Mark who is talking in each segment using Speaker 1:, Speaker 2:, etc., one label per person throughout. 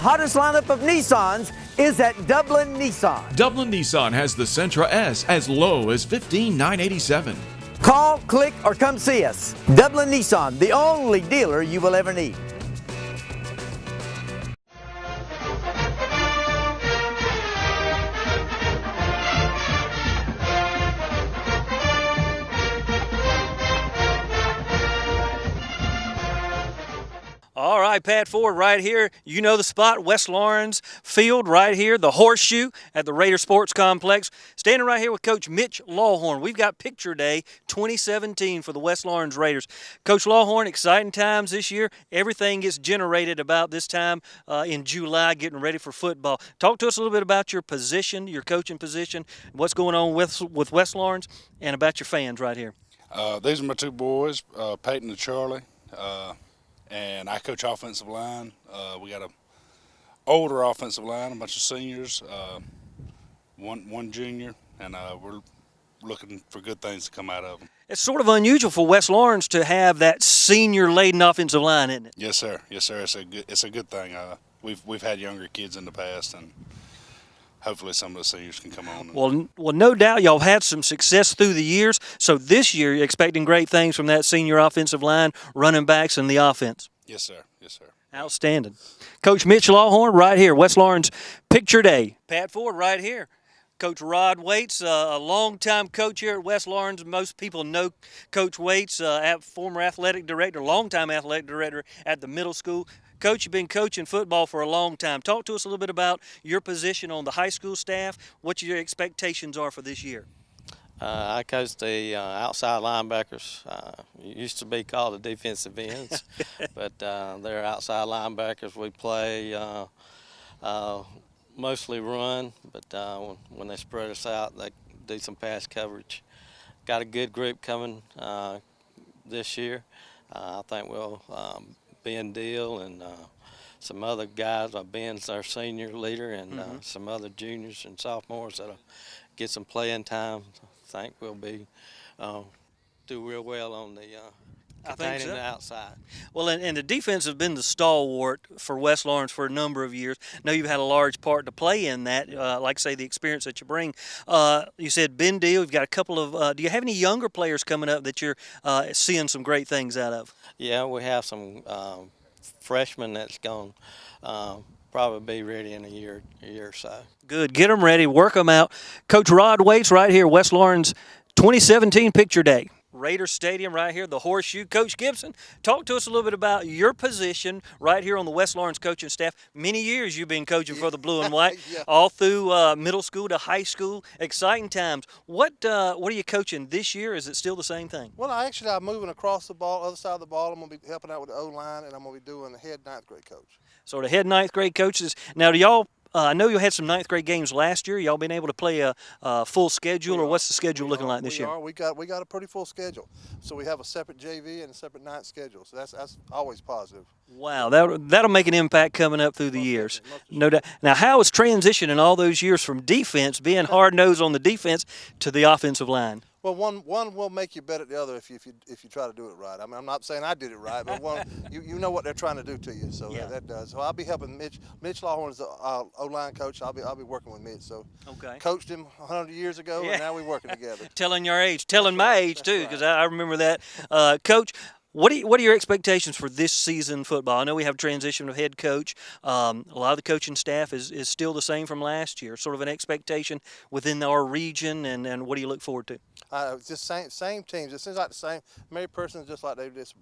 Speaker 1: hottest lineup of Nissans is at Dublin Nissan.
Speaker 2: Dublin Nissan has the Sentra S as low as $15,987.
Speaker 1: Call, click, or come see us. Dublin Nissan, the only dealer you will ever need.
Speaker 3: All right, Pat Ford right here. You know the spot, West Lawrence Field right here, the Horseshoe at the Raider Sports Complex. Standing right here with Coach Mitch Lowhorn. We've got Picture Day 2017 for the West Lawrence Raiders. Coach Lowhorn, exciting times this year. Everything gets generated about this time in July, getting ready for football. Talk to us a little bit about your position, your coaching position, what's going on with West Lawrence, and about your fans right here.
Speaker 4: These are my two boys, Peyton and Charlie. And I coach offensive line. We got an older offensive line, a bunch of seniors, one junior, and we're looking for good things to come out of them.
Speaker 3: It's sort of unusual for West Lawrence to have that senior-laden offensive line, isn't it?
Speaker 4: Yes, sir. Yes, sir. It's a good thing. We've had younger kids in the past, and hopefully some of the seniors can come on.
Speaker 3: Well, no doubt y'all had some success through the years. So this year you're expecting great things from that senior offensive line, running backs, and the offense.
Speaker 4: Yes, sir. Yes, sir.
Speaker 3: Outstanding. Coach Mitch Lowhorn right here, West Lawrence Picture Day. Pat Ford right here. Coach Rod Waits, a longtime coach here at West Lawrence. Most people know Coach Waits, former athletic director, longtime athletic director at the middle school. Coach, you've been coaching football for a long time. Talk to us a little bit about your position on the high school staff, what your expectations are for this year.
Speaker 5: I coach the outside linebackers. Used to be called the defensive ends, but they're outside linebackers. We play mostly run, but when they spread us out, they do some pass coverage. Got a good group coming this year. I think we'll Ben Deal and some other guys. Ben's our senior leader, and some other juniors and sophomores that'll get some playing time. I think we'll be do real well on the containing the outside. Well,
Speaker 3: and the defense has been the stalwart for West Lawrence for a number of years. I know you've had a large part to play in that, like say the experience that you bring. You said Ben Deal. You've got a couple of. Do you have any younger players coming up that you're seeing some great things out of?
Speaker 5: Yeah, we have some freshmen that's going probably be ready in a year or so.
Speaker 3: Good. Get them ready. Work them out. Coach Rod Waits right here, West Lawrence 2017 Picture Day. Raider Stadium right here, the Horseshoe. Coach Gibson, talk to us a little bit about your position right here on the West Lawrence coaching staff. Many years you've been coaching for the blue and white, all through middle school to high school. Exciting times. What are you coaching this year? Is it still the same thing?
Speaker 6: Well, I'm moving across the ball, other side of the ball. I'm going to be helping out with the O-line, and I'm going to be doing the head ninth grade coach.
Speaker 3: So the head ninth grade coaches. Now, do y'all I know you had some ninth grade games last year. Y'all been able to play a full schedule, or what's the schedule looking like this year?
Speaker 6: We got a pretty full schedule. So we have a separate JV and a separate ninth schedule. So that's always positive.
Speaker 3: Wow, that'll make an impact coming up through the years. No doubt. Now, how is transition in all those years from defense, being hard-nosed on the defense, to the offensive line?
Speaker 6: Well, one will make you better at the other if you try to do it right. I mean, I'm not saying I did it right, but you know what they're trying to do to you, so yeah. that does. So I'll be helping Mitch. Mitch Lowhorn is the O-line coach. I'll be working with Mitch. So coached him 100 years ago, and now we're working together.
Speaker 3: Telling your age, telling my age too, because I remember that, Coach. What are your expectations for this season football? I know we have transition of head coach. A lot of the coaching staff is still the same from last year. Sort of an expectation within our region, and what do you look forward to?
Speaker 6: Just same teams. It seems like the same. Many persons just like they just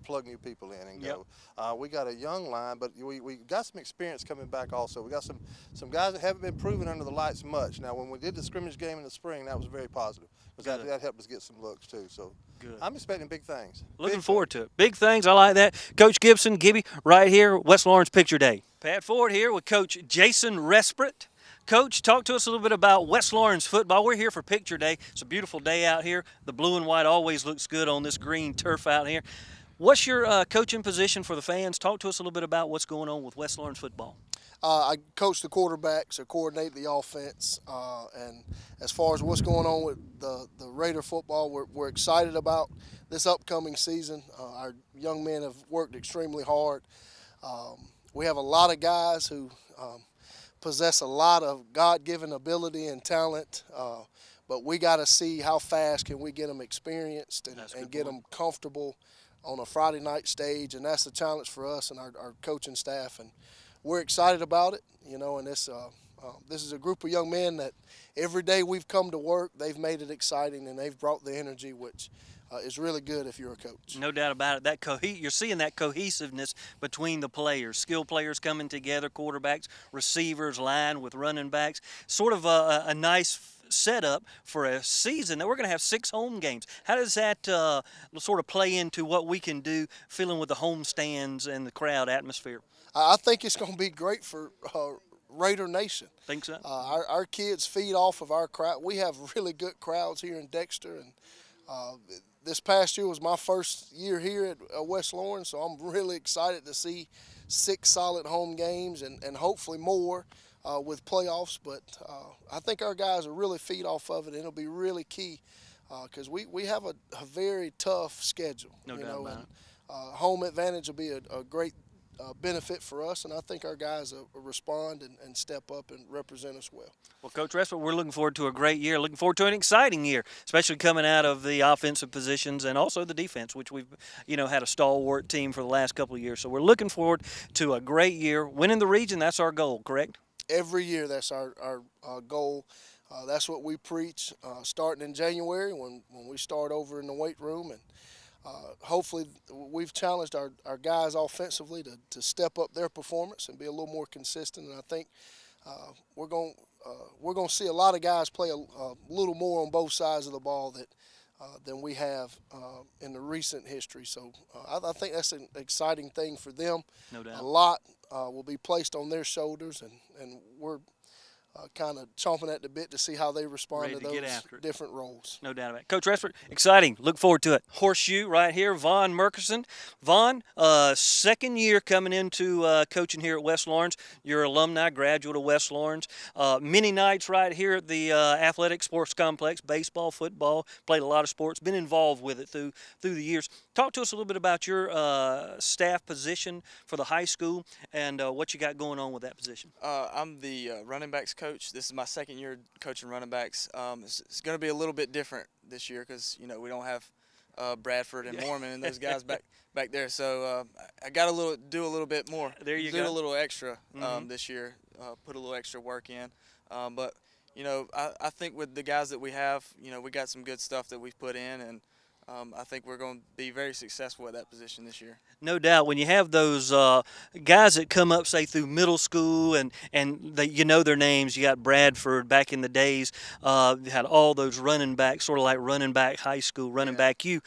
Speaker 6: plug new people in and go. Yep. We got a young line, but we got some experience coming back also. We got some guys that haven't been proven under the lights much. Now, when we did the scrimmage game in the spring, that was very positive. That helped us get some looks too. So good. I'm expecting big things.
Speaker 3: Looking forward to it. Big things. I like that. Coach Gibson, Gibby, right here, West Lawrence Picture Day. Pat Ford here with Coach Jason Respiratory. Coach, talk to us a little bit about West Lawrence football. We're here for Picture Day. It's a beautiful day out here. The blue and white always looks good on this green turf out here. What's your coaching position for the fans? Talk to us a little bit about what's going on with West Lawrence football.
Speaker 7: I coach the quarterbacks, I coordinate the offense, and as far as what's going on with the Raider football, we're excited about this upcoming season. Our young men have worked extremely hard, we have a lot of guys who possess a lot of God-given ability and talent, but we got to see how fast can we get them experienced and get them comfortable on a Friday night stage, and that's the challenge for us and our coaching staff, and we're excited about it, and this is a group of young men that every day we've come to work, they've made it exciting, and they've brought the energy, which is really good if you're a coach.
Speaker 3: No doubt about it. You're seeing that cohesiveness between the players, skilled players coming together, quarterbacks, receivers, line with running backs, sort of a nice setup for a season that we're going to have 6 home games. How does that sort of play into what we can do filling with the home stands and the crowd atmosphere?
Speaker 7: I think it's going to be great for Raider Nation.
Speaker 3: Think so?
Speaker 7: Our kids feed off of our crowd. We have really good crowds here in Dexter, and this past year was my first year here at West Lawrence, so I'm really excited to see 6 solid home games and hopefully more with playoffs. But I think our guys will really feed off of it, and it'll be really key because we have a very tough schedule.
Speaker 3: No doubt about it.
Speaker 7: Home advantage will be a great benefit for us, and I think our guys will respond and step up and represent us well.
Speaker 3: Well, Coach Respiratory, we're looking forward to a great year, looking forward to an exciting year, especially coming out of the offensive positions and also the defense, which we've, had a stalwart team for the last couple of years. So we're looking forward to a great year. Winning the region, that's our goal, correct?
Speaker 7: Every year, that's our goal. That's what we preach starting in January when we start over in the weight room, and hopefully we've challenged our guys offensively to step up their performance and be a little more consistent. And I think we're going to see a lot of guys play a little more on both sides of the ball than we have in the recent history. So I think that's an exciting thing for them.
Speaker 3: No doubt.
Speaker 7: A lot will be placed on their shoulders, and we're kind of chomping at the bit to see how they respond to those different roles.
Speaker 3: No doubt about it. Coach Respert, exciting. Look forward to it. Horseshoe right here, Vaughn Murchison. Vaughn, second year coming into coaching here at West Lawrence. You're alumni, graduate of West Lawrence. Many nights right here at the athletic sports complex, baseball, football, played a lot of sports, been involved with it through the years. Talk to us a little bit about your staff position for the high school and what you got going on with that position.
Speaker 8: I'm the running backs coach. This is my second year coaching running backs. It's going to be a little bit different this year because we don't have Bradford and Mormon and those guys back there. So I got to do a little bit more.
Speaker 3: There you
Speaker 8: do
Speaker 3: go.
Speaker 8: a little extra this year. Put a little extra work in. But I think with the guys that we have, we got some good stuff that we've put in, and I think we're going to be very successful at that position this year.
Speaker 3: No doubt. When you have those guys that come up, say, through middle school and their names, you got Bradford back in the days, you had all those running backs, sort of like running back high school, running back you.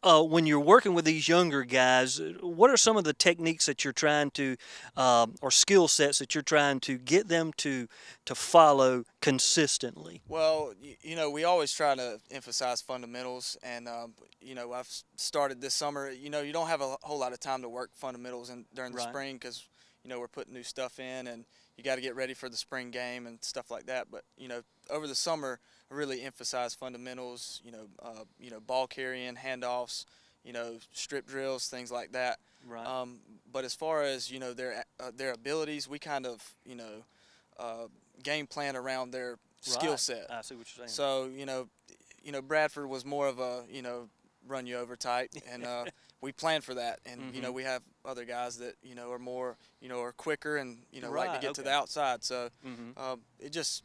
Speaker 3: When you're working with these younger guys, what are some of the techniques that you're trying to, or skill sets that you're trying to get them to follow consistently?
Speaker 8: Well, we always try to emphasize fundamentals, and I've started this summer. You don't have a whole lot of time to work fundamentals during the spring because we're putting new stuff in, and you got to get ready for the spring game and stuff like that. But over the summer, I really emphasize fundamentals. Ball carrying, handoffs, strip drills, things like that.
Speaker 3: Right.
Speaker 8: But as far as their abilities, we kind of game plan around their skill set.
Speaker 3: I see what you're saying.
Speaker 8: So Bradford was more of a run you over type, and we plan for that. And we have other guys that are more are quicker and like to get to the outside. So it just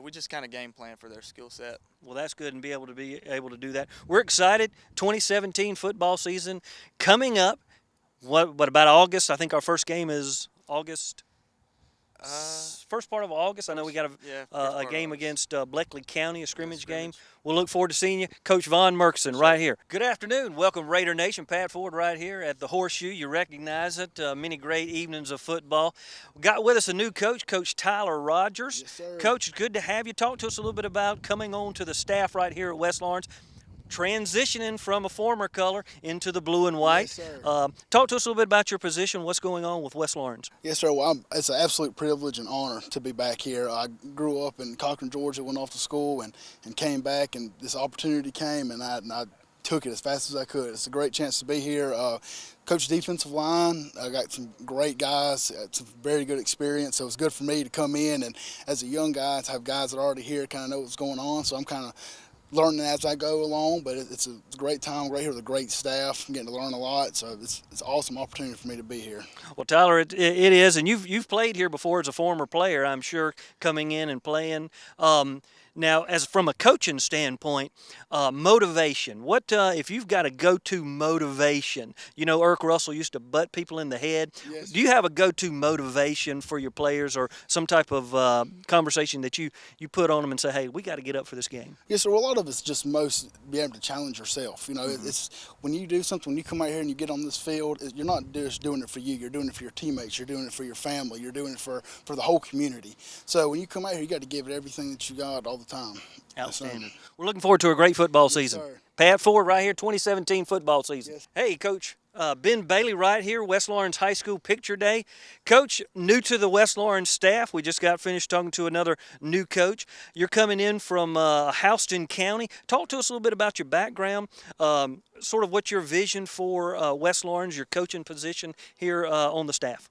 Speaker 8: we just kind of game plan for their skill set.
Speaker 3: Well, that's good, and be able to do that. We're excited. 2017 football season coming up. What about August? I think our first game is August. First part of August. I know we got a game against Bleckley County, a scrimmage game. We'll look forward to seeing you. Coach Vaughn Murchison right here. Good afternoon. Welcome, Raider Nation. Pat Ford right here at the Horseshoe. You recognize it. Many great evenings of football. We got with us a new coach, Coach Tyler Rogers.
Speaker 7: Yes, sir.
Speaker 3: Coach, it's good to have you. Talk to us a little bit about coming on to the staff right here at West Lawrence, transitioning from a former color into the blue and white.
Speaker 7: Yes, sir.
Speaker 3: Talk to us a little bit about your position, what's going on with West Lawrence.
Speaker 9: Yes, sir. Well, it's an absolute privilege and honor to be back here. I grew up in Cochran, Georgia, went off to school and came back, and this opportunity came, and I took it as fast as I could. It's a great chance to be here. Coach defensive line, I got some great guys, some very good experience, so it's good for me to come in and as a young guy to have guys that are already here kind of know what's going on, so I'm kind of learning as I go along, but it's a great time right here with a great staff. I'm getting to learn a lot, so it's an awesome opportunity for me to be here.
Speaker 3: Well, Tyler, it is, and you've played here before as a former player, I'm sure, coming in and playing. Now, as from a coaching standpoint, motivation. What if you've got a go-to motivation? You know, Irk Russell used to butt people in the head.
Speaker 9: Yes.
Speaker 3: Do you have a go-to motivation for your players, or some type of conversation that you put on them and say, "Hey, we got to get up for this game"?
Speaker 9: Yes, sir. Well, a lot of it's just be able to challenge yourself. You know, it's when you do something, when you come out here and you get on this field, you're not just doing it for you. You're doing it for your teammates. You're doing it for your family. You're doing it for the whole community. So when you come out here, you got to give it everything that you got all the time.
Speaker 3: Outstanding. We're looking forward to a great football season.
Speaker 9: Sir.
Speaker 3: Pat Ford right here, 2017 football season.
Speaker 9: Yes.
Speaker 3: Hey, Coach. Ben Bailey right here, West Lawrence High School Picture Day. Coach, new to the West Lawrence staff. We just got finished talking to another new coach. You're coming in from Houston County. Talk to us a little bit about your background, sort of what's your vision for West Lawrence, your coaching position here on the staff.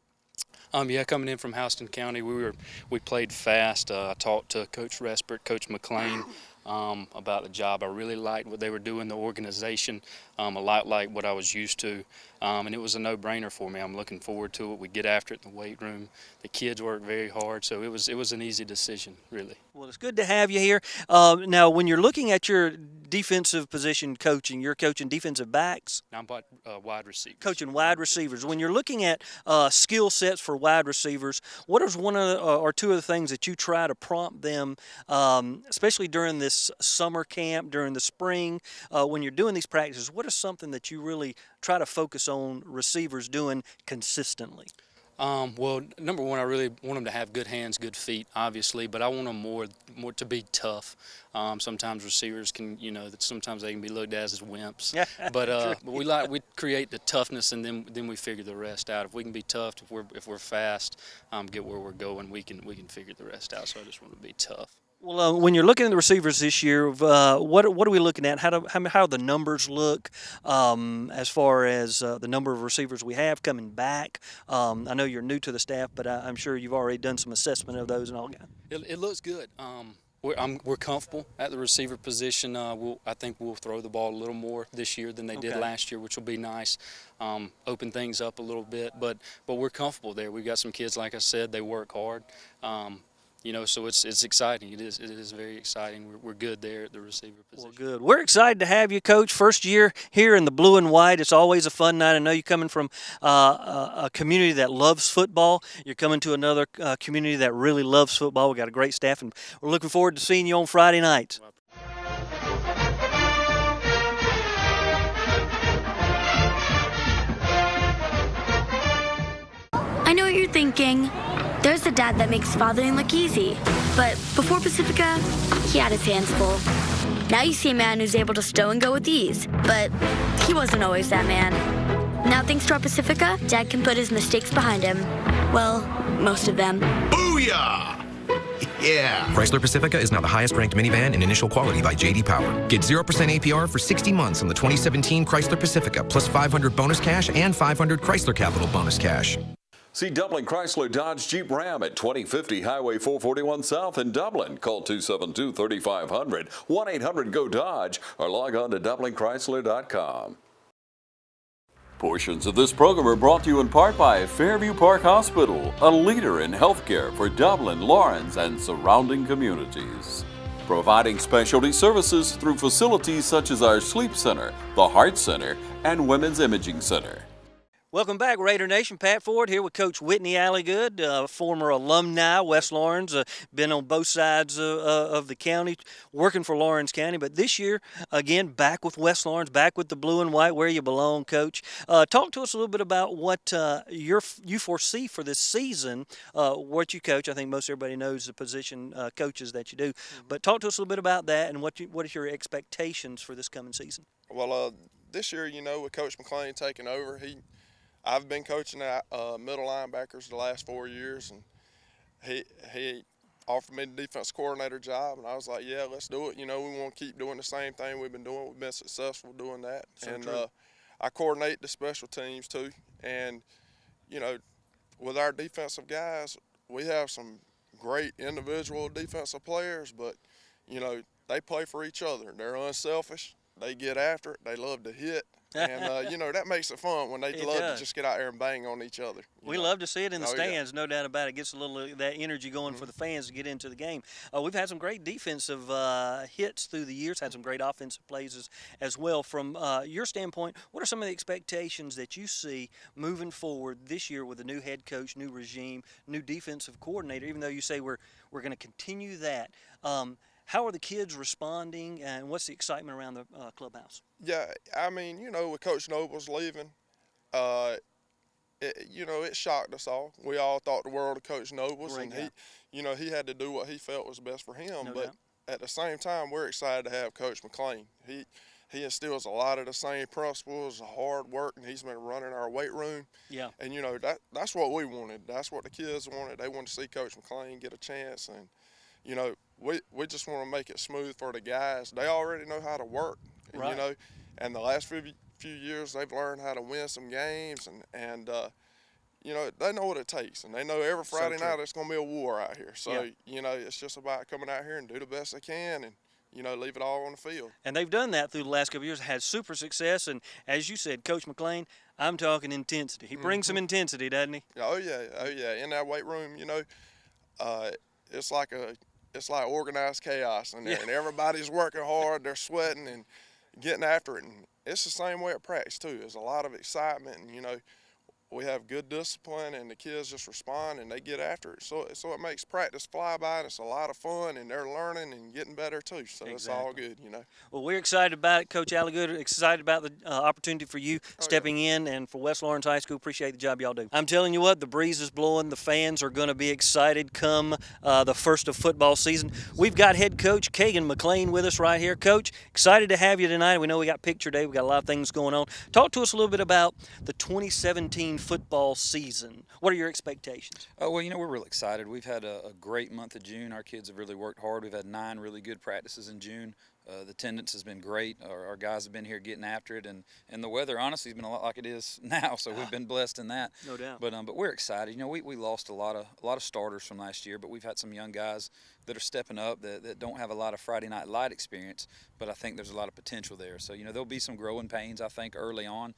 Speaker 10: Yeah, coming in from Houston County, we played fast. I talked to Coach Respiratory, Coach McClain, about the job. I really liked what they were doing, the organization, a lot like what I was used to, and it was a no-brainer for me. I'm looking forward to it. We get after it in the weight room. The kids work very hard, so it was an easy decision, really. Well,
Speaker 3: it's good to have you here. Now, when you're looking at your defensive position coaching, you're coaching defensive backs?
Speaker 10: I'm wide receivers.
Speaker 3: Coaching wide receivers. When you're looking at skill sets for wide receivers, what is one of the, or two of the things that you try to prompt them, especially during this summer camp, during the spring, when you're doing these practices? What is something that you really try to focus on receivers doing consistently?
Speaker 10: Well, number one, I really want them to have good hands, good feet, obviously, but I want them more to be tough. Sometimes receivers can, sometimes they can be looked at as wimps. But we create the toughness, and then we figure the rest out. If we can be tough, if we're fast, get where we're going, we can figure the rest out. So I just want to be tough.
Speaker 3: Well, when you're looking at the receivers this year, what are we looking at? How the numbers look as far as the number of receivers we have coming back? I know you're new to the staff, but I'm sure you've already done some assessment of those and all.
Speaker 10: It looks good. We're comfortable at the receiver position. I think we'll throw the ball a little more this year than they did last year, which will be nice. Open things up a little bit, but we're comfortable there. We've got some kids, like I said, they work hard. So it's exciting. It is very exciting. We're good there at the receiver position.
Speaker 3: Well, good. We're excited to have you, Coach. First year here in the blue and white. It's always a fun night. I know you're coming from a community that loves football. You're coming to another community that really loves football. We've got a great staff, and we're looking forward to seeing you on Friday night.
Speaker 11: I know what you're thinking. There's a dad that makes fathering look easy. But before Pacifica, he had his hands full. Now you see a man who's able to stow and go with ease. But he wasn't always that man. Now thanks to our Pacifica, Dad can put his mistakes behind him. Well, most of them.
Speaker 12: Booyah! Yeah! Chrysler Pacifica is now the highest-ranked minivan in initial quality by J.D. Power. Get 0% APR for 60 months on the 2017 Chrysler Pacifica, plus $500 bonus cash and $500 Chrysler Capital bonus cash.
Speaker 13: See Dublin Chrysler Dodge Jeep Ram at 2050 Highway 441 South in Dublin. Call 272-3500, 1-800-GO-DODGE, or log on to DublinChrysler.com. Portions of this program are brought to you in part by Fairview Park Hospital, a leader in healthcare for Dublin, Lawrence, and surrounding communities. Providing specialty services through facilities such as our Sleep Center, the Heart Center, and Women's Imaging Center.
Speaker 3: Welcome back, Raider Nation. Pat Ford here with Coach Whitney Alligood, former alumni, West Lawrence, been on both sides of the county, working for Lawrence County. But this year, again, back with West Lawrence, back with the blue and white, where you belong, Coach. Talk to us a little bit about what you foresee for this season, what you coach. I think most everybody knows the position coaches that you do. But talk to us a little bit about that and what is your expectations for this coming season?
Speaker 14: Well, this year, with Coach McClain taking over, I've been coaching middle linebackers the last 4 years, and he offered me the defense coordinator job, and I was like, yeah, let's do it. You know, we want to keep doing the same thing we've been doing. We've been successful doing that.
Speaker 3: So
Speaker 14: and
Speaker 3: true.
Speaker 14: I coordinate the special teams too. And, you know, with our defensive guys, we have some great individual defensive players, but, you know, they play for each other. They're unselfish. They get after it. They love to hit. And, you know, that makes it fun when they love to just get out there and bang on each other.
Speaker 3: We love to see it in the stands, no doubt about it. Gets a little of that energy going for the fans to get into the game. We've had some great defensive hits through the years, had some great offensive plays as well. From your standpoint, what are some of the expectations that you see moving forward this year with a new head coach, new regime, new defensive coordinator, even though you say we're going to continue that? How are the kids responding, and what's the excitement around the clubhouse?
Speaker 14: Yeah, I mean, you know, with Coach Noble's leaving, you know, it shocked us all. We all thought the world of Coach Nobles, and he, you know, he had to do what he felt was best for him. But at the same time, we're excited to have Coach McClain. He instills a lot of the same principles, hard work, and he's been running our weight room.
Speaker 3: Yeah.
Speaker 14: And, you know, that's what we wanted. That's what the kids wanted. They wanted to see Coach McClain get a chance. And, you know, we just want to make it smooth for the guys. They already know how to work, and, you know, and the last few years they've learned how to win some games, and you know, they know what it takes, and they know every Friday night it's going to be a war out here. So, you know, it's just about coming out here and do the best they can and, you know, leave it all on the field.
Speaker 3: And they've done that through the last couple of years, had super success. And as you said, Coach McClain, I'm talking intensity. He brings some intensity, doesn't he?
Speaker 14: Oh, yeah. In that weight room, you know, it's like organized chaos in there, and everybody's working hard. They're sweating and getting after it, and it's the same way at practice too. There's a lot of excitement, and, you know, we have good discipline, and the kids just respond and they get after it. So it makes practice fly by, and it's a lot of fun, and they're learning and getting better too. So it's all good, you know.
Speaker 3: Well, we're excited about it, Coach Alligood. Excited about the opportunity for you stepping in, and for West Lawrence High School. Appreciate the job y'all do. I'm telling you what, the breeze is blowing. The fans are going to be excited come the first of football season. We've got head coach Kagan McClain with us right here. Coach, excited to have you tonight. We know we got picture day. We got a lot of things going on. Talk to us a little bit about the 2017 football season. What are your expectations?
Speaker 15: Well, you know, we're really excited. We've had a great month of June. Our kids have really worked hard. We've had 9 really good practices in June. The attendance has been great. Our guys have been here getting after it, and the weather, honestly, has been a lot like it is now. So we've been blessed in that.
Speaker 3: No doubt.
Speaker 15: But we're excited. You know, we lost a lot of starters from last year, but we've had some young guys that are stepping up that don't have a lot of Friday Night Light experience, but I think there's a lot of potential there. So, you know, there'll be some growing pains, I think, early on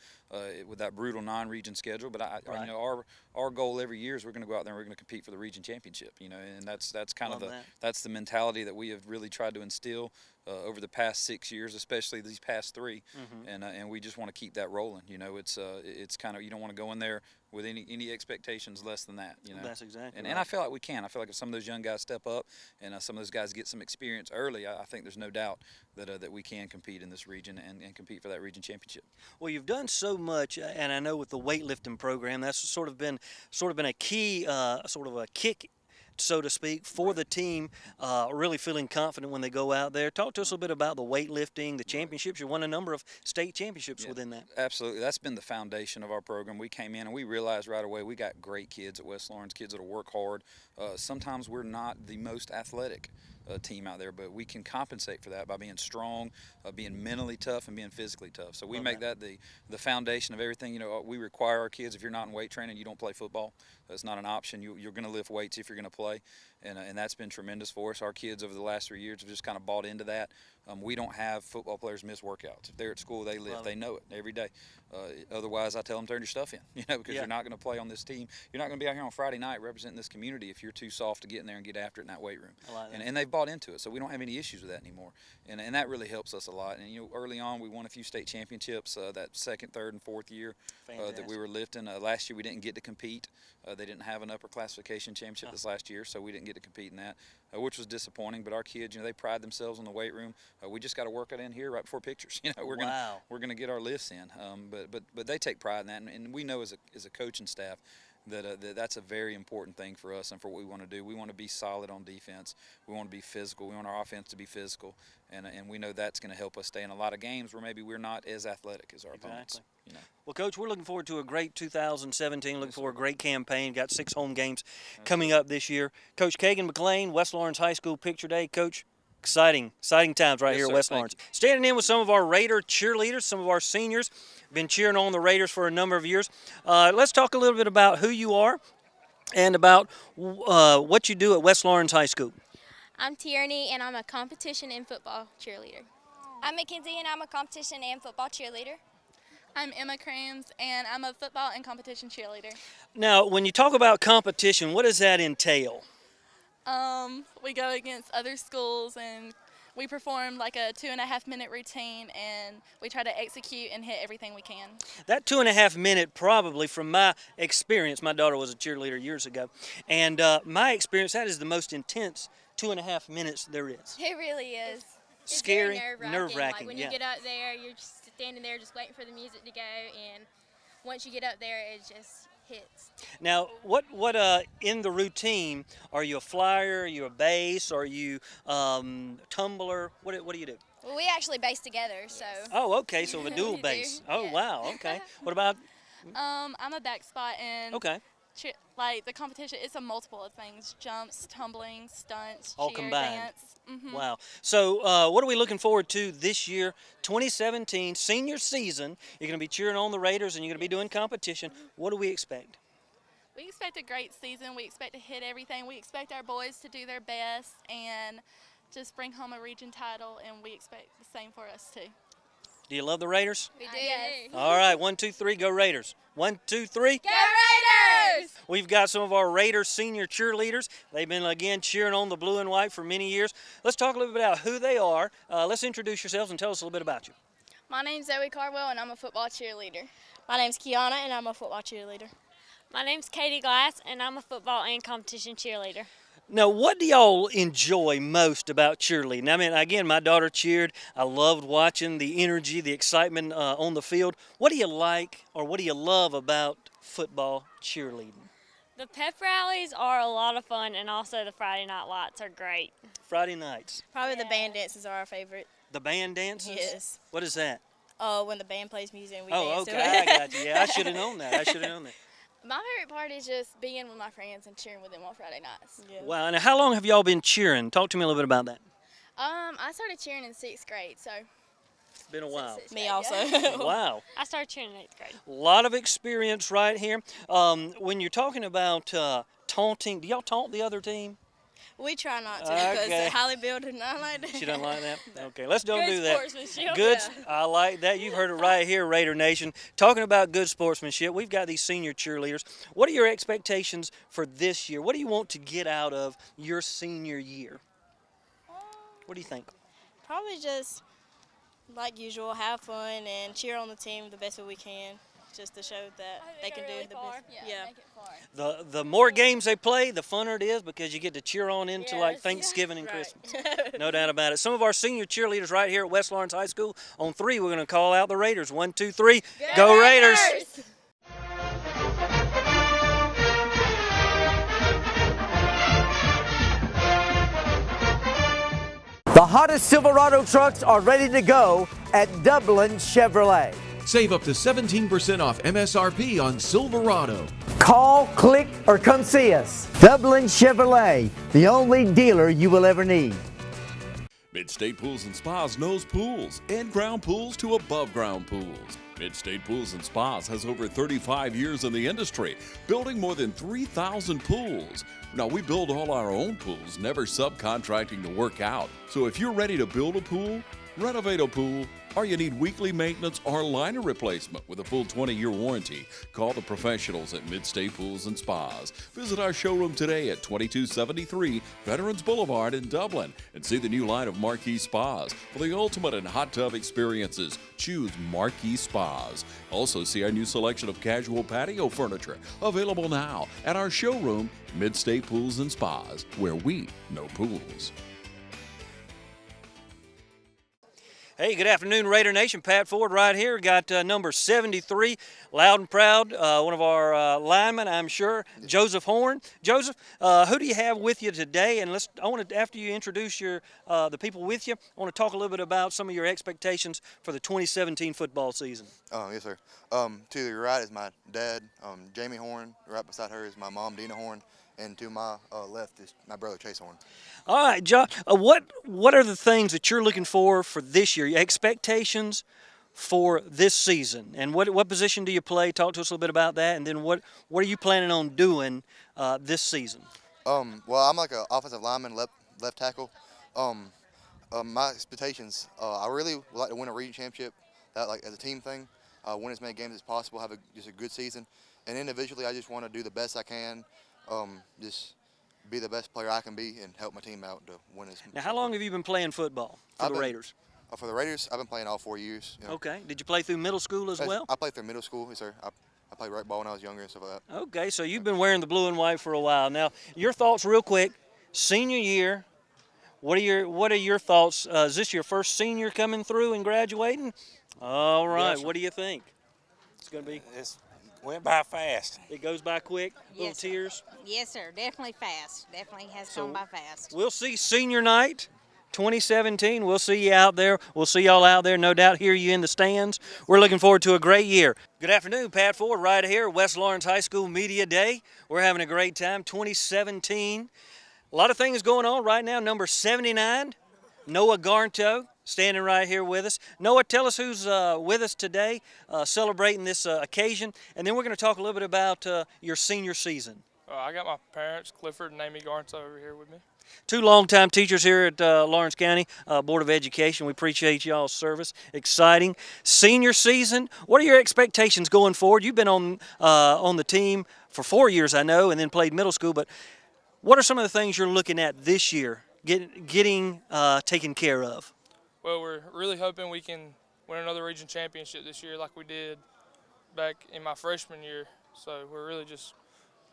Speaker 15: with that brutal non-region schedule. But you know, our goal every year is we're going to go out there and we're going to compete for the region championship. You know, and that's kind of that's the mentality that we have really tried to instill over the past 6 years, especially these past 3, and we just want to keep that rolling. You know, it's kind of, you don't want to go in there with any expectations less than that. You know,
Speaker 3: that's exactly.
Speaker 15: And I feel like we can. I feel like if some of those young guys step up and some of those guys get some experience early, I think there's no doubt that we can compete in this region and compete for that region championship.
Speaker 3: Well, you've done so much, and I know with the weightlifting program, that's sort of been a key, sort of a kick, so to speak, for the team, really feeling confident when they go out there. Talk to us a little bit about the weightlifting, the championships. You won a number of state championships within that.
Speaker 15: Absolutely. That's been the foundation of our program. We came in and we realized right away we got great kids at West Lawrence, kids that will work hard. Sometimes we're not the most athletic team out there, but we can compensate for that by being strong, being mentally tough, and being physically tough. So we make that the foundation of everything. You know, we require our kids, if you're not in weight training, you don't play football. It's not an option. You're going to lift weights if you're going to play, and that's been tremendous for us. Our kids over the last 3 years have just kind of bought into that. We don't have football players miss workouts. If they're at school, they lift. They know it every day. Otherwise, I tell them, turn your stuff in, you know, because you're not going to play on this team. You're not going to be out here on Friday night representing this community if you're too soft to get in there and get after it in that weight room. And they've bought into it, so we don't have any issues with that anymore. And that really helps us a lot. And, you know, early on, we won a few state championships that second, third, and fourth year that we were lifting. Last year, we didn't get to compete. They didn't have an upper classification championship this last year, so we didn't get to compete in that, which was disappointing. But our kids, you know, they pride themselves in the weight room. We just got to work it in here right before pictures. You know, we're gonna get our lifts in. But they take pride in that, and we know as a coaching staff That's a very important thing for us and for what we want to do. We want to be solid on defense. We want to be physical. We want our offense to be physical, and we know that's going to help us stay in a lot of games where maybe we're not as athletic as our opponents. You know.
Speaker 3: Well, Coach, we're looking forward to a great 2017. Looking for a great campaign. Got 6 home games coming up this year. Coach Kagan, McClain, West Lawrence High School Picture Day. Coach, exciting times right here at West Lawrence. Standing in with some of our Raider cheerleaders, some of our seniors. Been cheering on the Raiders for a number of years. Let's talk a little bit about who you are and about what you do at West Lawrence High School.
Speaker 16: I'm Tierney, and I'm a competition and football cheerleader.
Speaker 17: I'm Mackenzie, and I'm a competition and football cheerleader.
Speaker 18: I'm Emma Crams, and I'm a football and competition cheerleader.
Speaker 3: Now, when you talk about competition, what does that entail?
Speaker 18: We go against other schools, and we perform like a 2.5-minute routine, and we try to execute and hit everything we can.
Speaker 3: That 2.5 minute, probably from my experience, my daughter was a cheerleader years ago, and my experience, that is the most intense 2.5 minutes there is.
Speaker 16: It really is.
Speaker 3: Scary,
Speaker 16: it's
Speaker 3: nerve-wracking.
Speaker 16: Like when you get up there, you're just standing there just waiting for the music to go, and once you get up there, it just hits.
Speaker 3: Now, what in the routine, are you a flyer, are you a base, are you tumbler? What do you do?
Speaker 16: Well, we actually base together, so.
Speaker 3: Oh, okay, so a dual base. Oh, yeah. Wow, okay. What about?
Speaker 18: I'm a back spot, and
Speaker 3: okay.
Speaker 18: Like the competition, it's a multiple of things: jumps, tumbling, stunts,
Speaker 3: all
Speaker 18: cheer,
Speaker 3: combined.
Speaker 18: dance. Mm-hmm.
Speaker 3: Wow. So what are we looking forward to this year, 2017, senior season? You're going to be cheering on the Raiders, and you're going to be doing competition. What do we expect?
Speaker 18: We expect a great season. We expect to hit everything. We expect our boys to do their best and just bring home a region title, and we expect the same for us too.
Speaker 3: Do you love the Raiders?
Speaker 16: We do.
Speaker 3: All right, 1, 2, 3, go Raiders. 1, 2, 3.
Speaker 16: Go Raiders!
Speaker 3: We've got some of our Raiders senior cheerleaders. They've been, again, cheering on the blue and white for many years. Let's talk a little bit about who they are. Let's introduce yourselves and tell us a little bit about you.
Speaker 19: My name's Zoe Carwell, and I'm a football cheerleader.
Speaker 20: My name's Kiana, and I'm a football cheerleader.
Speaker 21: My name's Katie Glass, and I'm a football and competition cheerleader.
Speaker 3: Now, what do y'all enjoy most about cheerleading? I mean, again, my daughter cheered. I loved watching the energy, the excitement on the field. What do you like or what do you love about football cheerleading?
Speaker 21: The pep rallies are a lot of fun, and also the Friday night lights are great.
Speaker 3: Friday nights.
Speaker 20: Probably the band dances are our favorite.
Speaker 3: The band dances?
Speaker 20: Yes.
Speaker 3: What is that?
Speaker 20: When the band plays music and we
Speaker 3: dance.
Speaker 20: Oh,
Speaker 3: okay, I got you. Yeah, I should have known that.
Speaker 19: My favorite part is just being with my friends and cheering with them on Friday nights.
Speaker 20: Yeah.
Speaker 3: Wow, and how long have y'all been cheering? Talk to me a little bit about that.
Speaker 19: I started cheering in 6th grade, so.
Speaker 3: It's been a while.
Speaker 20: Me also.
Speaker 3: Wow.
Speaker 21: I started cheering in 8th grade.
Speaker 3: A lot of experience right here. When you're talking about taunting, do y'all taunt the other team?
Speaker 20: We try not to because Holly Bill did not like that.
Speaker 3: She doesn't like that? Okay, let's don't
Speaker 20: Good
Speaker 3: do that.
Speaker 20: Sportsmanship.
Speaker 3: Good.
Speaker 20: Yeah.
Speaker 3: I like that. You've heard it right here, Raider Nation. Talking about good sportsmanship, we've got these senior cheerleaders. What are your expectations for this year? What do you want to get out of your senior year? What do you think?
Speaker 20: Probably just, like usual, have fun and cheer on the team the best way we can. Just to show that they can do the best.
Speaker 19: Yeah. Make it far.
Speaker 3: The more games they play, the funner it is because you get to cheer on into like Thanksgiving and Christmas. No doubt about it. Some of our senior cheerleaders right here at West Lawrence High School. On 3, we're going to call out the Raiders. 1, 2, 3. Go Raiders!
Speaker 1: The hottest Silverado trucks are ready to go at Dublin Chevrolet.
Speaker 2: Save up to 17% off MSRP on Silverado.
Speaker 1: Call, click, or come see us. Dublin Chevrolet, the only dealer you will ever need.
Speaker 13: Mid-State Pools and Spas knows pools, in-ground pools to above-ground pools. Mid-State Pools and Spas has over 35 years in the industry, building more than 3,000 pools. Now, we build all our own pools, never subcontracting the work out. So if you're ready to build a pool, renovate a pool, or you need weekly maintenance or liner replacement with a full 20-year warranty, call the professionals at Mid-State Pools and Spas. Visit our showroom today at 2273 Veterans Boulevard in Dublin and see the new line of Marquee Spas. For the ultimate in hot tub experiences, choose Marquee Spas. Also see our new selection of casual patio furniture available now at our showroom, Mid-State Pools and Spas, where we know pools.
Speaker 3: Hey, good afternoon, Raider Nation. Pat Ford right here. Got number 73, loud and proud, one of our linemen, I'm sure, Joseph Horn. Joseph, who do you have with you today? And I want to, after you introduce the people with you, I want to talk a little bit about some of your expectations for the 2017 football season.
Speaker 4: Yes, sir. To your right is my dad, Jamie Horn. Right beside her is my mom, Dina Horn. And to my left is my brother, Chase Horn.
Speaker 3: All right, John, what are the things that you're looking for this year, your expectations for this season? And what position do you play? Talk to us a little bit about that. And then what are you planning on doing this season?
Speaker 4: Well, I'm like an offensive lineman, left tackle. My expectations, I really would like to win a region championship, like as a team thing, win as many games as possible, have just a good season. And individually, I just want to do the best I can, just be the best player I can be and help my team out to win this.
Speaker 3: Now, how long have you been playing football for the Raiders?
Speaker 4: For the Raiders, I've been playing all 4 years. You know.
Speaker 3: Okay. Did you play through middle school as well?
Speaker 4: I played through middle school, yes, sir. I played right ball when I was younger and stuff like that.
Speaker 3: Okay, so you've been wearing the blue and white for a while. Now, your thoughts real quick. Senior year, what are your thoughts? Is this your first senior coming through and graduating? All right.
Speaker 22: Yes,
Speaker 3: what do you think? It's going to be.
Speaker 22: Went by fast.
Speaker 3: It goes by quick. Little tears.
Speaker 23: Yes, sir. Definitely fast. Definitely has gone by fast.
Speaker 3: We'll see senior night 2017. We'll see you out there. We'll see y'all out there. No doubt hear you in the stands. We're looking forward to a great year. Good afternoon, Pat Ford right here, West Lawrence High School Media Day. We're having a great time. 2017. A lot of things going on right now. Number 79, Noah Garnto, standing right here with us. Noah, tell us who's with us today, celebrating this occasion, and then we're going to talk a little bit about your senior season.
Speaker 24: I got my parents, Clifford and Amy Garnto, over here with me.
Speaker 3: Two longtime teachers here at Lawrence County Board of Education. We appreciate y'all's service. Exciting. Senior season, what are your expectations going forward? You've been on the team for 4 years, I know, and then played middle school, but what are some of the things you're looking at this year, getting taken care of?
Speaker 24: Well, we're really hoping we can win another region championship this year like we did back in my freshman year. So we're really just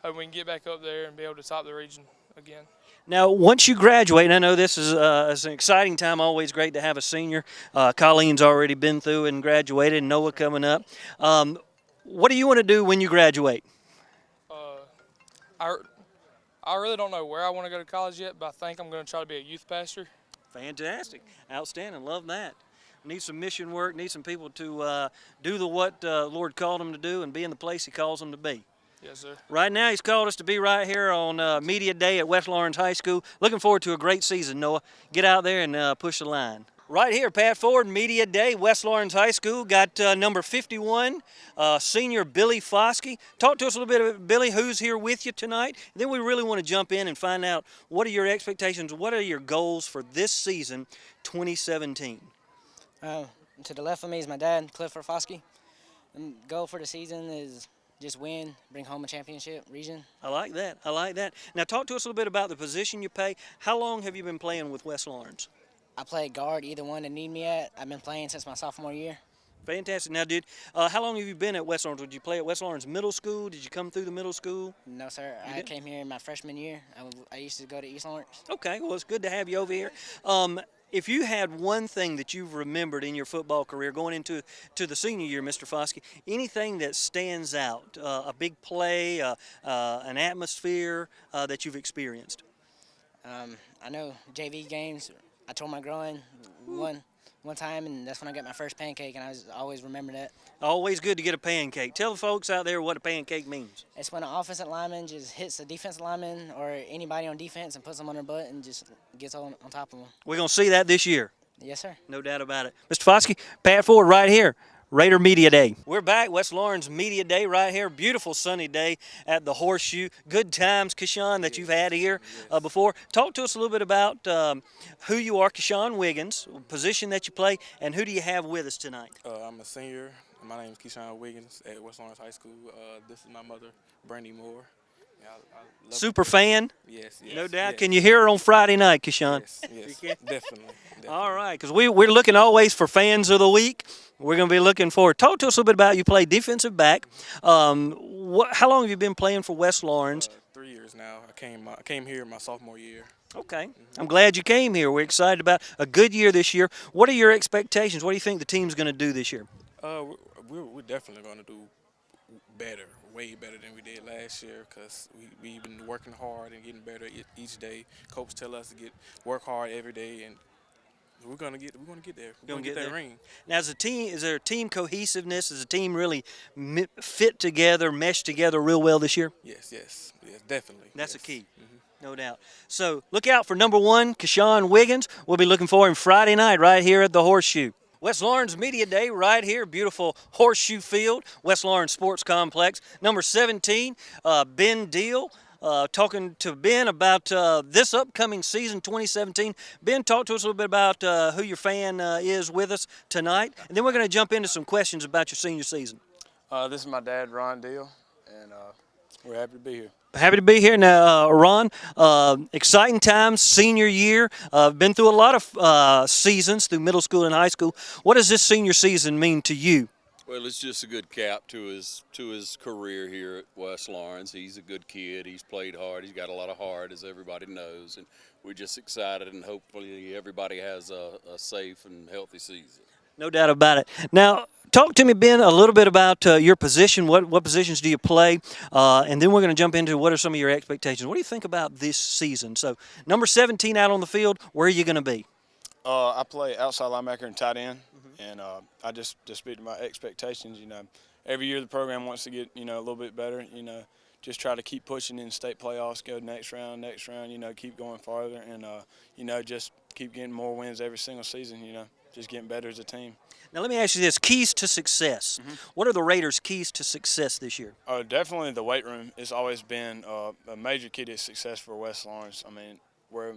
Speaker 24: hoping we can get back up there and be able to top the region again.
Speaker 3: Now, once you graduate, and I know this is an exciting time, always great to have a senior. Colleen's already been through and graduated, and Noah coming up. What do you want to do when you graduate?
Speaker 24: I really don't know where I want to go to college yet, but I think I'm going to try to be a youth pastor.
Speaker 3: Fantastic. Outstanding. Love that. Need some mission work, need some people to do what the Lord called them to do and be in the place He calls them to be.
Speaker 24: Yes, sir.
Speaker 3: Right now, He's called us to be right here on Media Day at West Lawrence High School. Looking forward to a great season, Noah. Get out there and push the line. Right here, Pat Ford, Media Day, West Lawrence High School. Got number 51, senior Billy Foskey. Talk to us a little bit about Billy, who's here with you tonight. And then we really want to jump in and find out what are your expectations, what are your goals for this season, 2017?
Speaker 25: To the left of me is my dad, Clifford Foskey. The goal for the season is just win, bring home a championship region.
Speaker 3: I like that. I like that. Now, talk to us a little bit about the position you play. How long have you been playing with West Lawrence?
Speaker 25: I play guard, either one that need me at. I've been playing since my sophomore year.
Speaker 3: Fantastic. Now, how long have you been at West Lawrence? Did you play at West Lawrence Middle School? Did you come through the middle school?
Speaker 25: No, sir. I came here in my freshman year. I used to go to East Lawrence.
Speaker 3: Okay. Well, it's good to have you over here. If you had one thing that you've remembered in your football career going into the senior year, Mr. Foskey, anything that stands out, a big play, an atmosphere that you've experienced?
Speaker 25: I know JV games. I tore my groin one time, and that's when I got my first pancake, and I always remember that.
Speaker 3: Always good to get a pancake. Tell the folks out there what a pancake means.
Speaker 25: It's when an offensive lineman just hits the defensive lineman or anybody on defense and puts them on their butt and just gets on top of them.
Speaker 3: We're going to see that this year.
Speaker 25: Yes, sir.
Speaker 3: No doubt about it. Mr. Foskey, Pat Ford right here. Raider Media Day. We're back, West Lawrence Media Day right here. Beautiful sunny day at the Horseshoe. Good times, Keyshawn, that you've had here before. Talk to us a little bit about who you are, Keyshawn Wiggins, position that you play, and who do you have with us tonight?
Speaker 26: I'm a senior. My name is Keyshawn Wiggins at West Lawrence High School. This is my mother, Brandy Moore. I love
Speaker 3: Super fan?
Speaker 26: Yes.
Speaker 3: No doubt. Yes. Can you hear her on Friday night, Keyshawn?
Speaker 26: Yes, definitely.
Speaker 3: All right, because we're looking always for fans of the week. We're going to be looking forward. Talk to us a little bit about you play defensive back. How long have you been playing for West Lawrence?
Speaker 26: 3 3 years now. I came here my sophomore year.
Speaker 3: Okay. I'm glad you came here. We're excited about a good year this year. What are your expectations? What do you think the team's going to do this year?
Speaker 26: We're definitely going to do better, way better than we did last year, because we've been working hard and getting better each day. Coach tell us to work hard every day, and we're gonna get there. We're gonna get that ring.
Speaker 3: Now, as a team, is there team cohesiveness? Is the team really fit together, meshed together real well this year?
Speaker 26: Yes, definitely.
Speaker 3: That's a key. No doubt. So look out for number 1, Keyshawn Wiggins. We'll be looking for him Friday night right here at the Horseshoe. West Lawrence Media Day right here, beautiful Horseshoe Field, West Lawrence Sports Complex. Number 17, Ben Deal. Talking to Ben about this upcoming season, 2017. Ben, talk to us a little bit about who your fan is with us tonight, and then we're going to jump into some questions about your senior season.
Speaker 26: This is my dad, Ron Deal, and we're happy to be here.
Speaker 3: Happy to be here. Now, Ron, exciting times, senior year. Been through a lot of seasons through middle school and high school. What does this senior season mean to you?
Speaker 5: Well, it's just a good cap to his career here at West Lawrence. He's a good kid. He's played hard. He's got a lot of heart, as everybody knows. And we're just excited, and hopefully everybody has a safe and healthy season.
Speaker 3: No doubt about it. Now, talk to me, Ben, a little bit about your position. What positions do you play? And then we're going to jump into what are some of your expectations. What do you think about this season? So, number 17 out on the field, where are you going to be?
Speaker 26: I play outside linebacker and tight end, and I just speak to my expectations. Every year the program wants to get a little bit better. Just try to keep pushing in state playoffs, go next round. Keep going farther, and just keep getting more wins every single season. Just getting better as a team.
Speaker 3: Now let me ask you this: keys to success. What are the Raiders' keys to success this year?
Speaker 26: Definitely the weight room has always been a major key to success for West Lawrence. I mean, where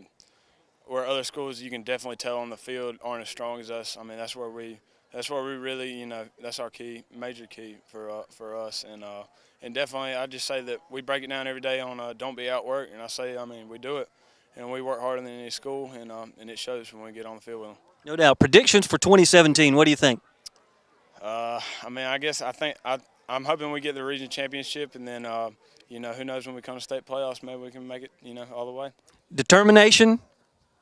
Speaker 26: other schools you can definitely tell on the field aren't as strong as us. I mean, that's where we really, that's our key, major key for us. And definitely I just say that we break it down every day on don't be outworked. And I say, we do it, and we work harder than any school, and it shows when we get on the field with them.
Speaker 3: No doubt. Predictions for 2017, what do you think?
Speaker 26: I'm hoping we get the region championship, and then, who knows, when we come to state playoffs, maybe we can make it, all the way.
Speaker 3: Determination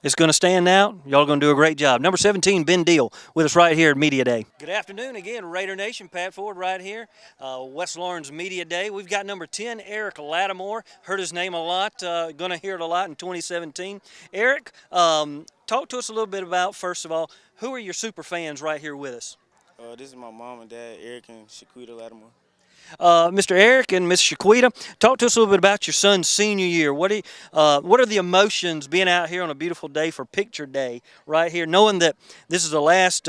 Speaker 3: is going to stand out. Y'all going to do a great job. Number 17, Ben Deal, with us right here at Media Day. Good afternoon again, Raider Nation. Pat Ford right here, West Lawrence Media Day. We've got number 10, Eric Lattimore. Heard his name a lot. Going to hear it a lot in 2017. Eric, talk to us a little bit about, first of all, who are your super fans right here with us?
Speaker 6: This is my mom and dad, Eric and Shaquita Lattimore.
Speaker 3: Mr. Eric and Miss Shaquita, talk to us a little bit about your son's senior year. What are the emotions being out here on a beautiful day for Picture Day right here, knowing that this is the last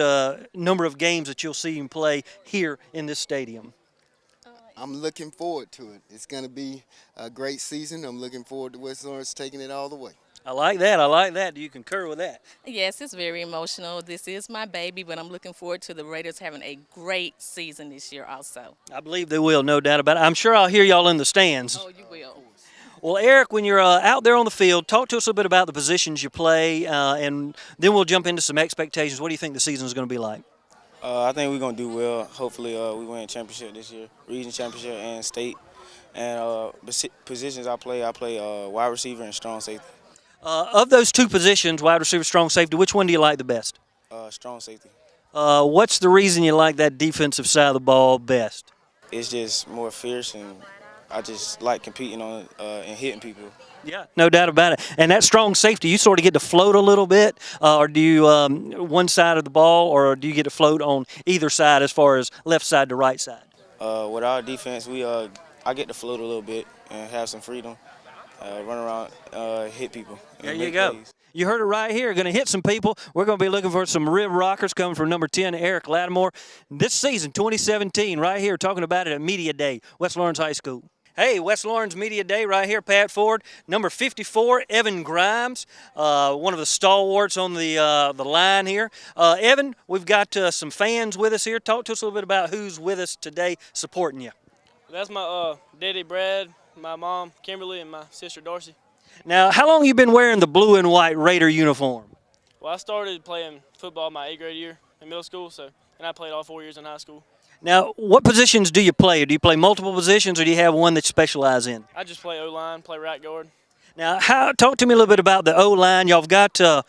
Speaker 3: number of games that you'll see him play here in this stadium?
Speaker 7: I'm looking forward to it. It's going to be a great season. I'm looking forward to West Lawrence taking it all the way.
Speaker 3: I like that. I like that. Do you concur with that?
Speaker 8: Yes, it's very emotional. This is my baby, but I'm looking forward to the Raiders having a great season this year also.
Speaker 3: I believe they will, no doubt about it. I'm sure I'll hear y'all in the stands.
Speaker 8: Oh, you will.
Speaker 3: Well, Eric, when you're out there on the field, talk to us a little bit about the positions you play, and then we'll jump into some expectations. What do you think the season is going to be like?
Speaker 6: I think we're going to do well. Hopefully we win a championship this year, region championship and state. And positions I play wide receiver and strong safety.
Speaker 3: Of those two positions, wide receiver, strong safety, which one do you like the best?
Speaker 6: Strong safety.
Speaker 3: What's the reason you like that defensive side of the ball best?
Speaker 6: It's just more fierce, and I just like competing on and hitting people.
Speaker 3: Yeah, no doubt about it. And that strong safety, you sort of get to float a little bit, or do you one side of the ball, or do you get to float on either side as far as left side to right side?
Speaker 6: With our defense, I get to float a little bit and have some freedom. Run around, hit people.
Speaker 3: There you go. Plays. You heard it right here. Going to hit some people. We're going to be looking for some rib rockers coming from number 10, Eric Lattimore. This season, 2017, right here, talking about it at Media Day, West Lawrence High School. Hey, West Lawrence Media Day right here, Pat Ford. Number 54, Evan Grimes, one of the stalwarts on the line here. Evan, we've got some fans with us here. Talk to us a little bit about who's with us today supporting you.
Speaker 9: That's my daddy, Brad, my mom, Kimberly, and my sister, Darcy.
Speaker 3: Now, how long have you been wearing the blue and white Raider uniform?
Speaker 9: Well, I started playing football my 8th grade year in middle school, and I played all 4 years in high school.
Speaker 3: Now, what positions do you play? Do you play multiple positions, or do you have one that you specialize in?
Speaker 9: I just play O-line, play right guard.
Speaker 3: Now, talk to me a little bit about the O-line. Y'all have got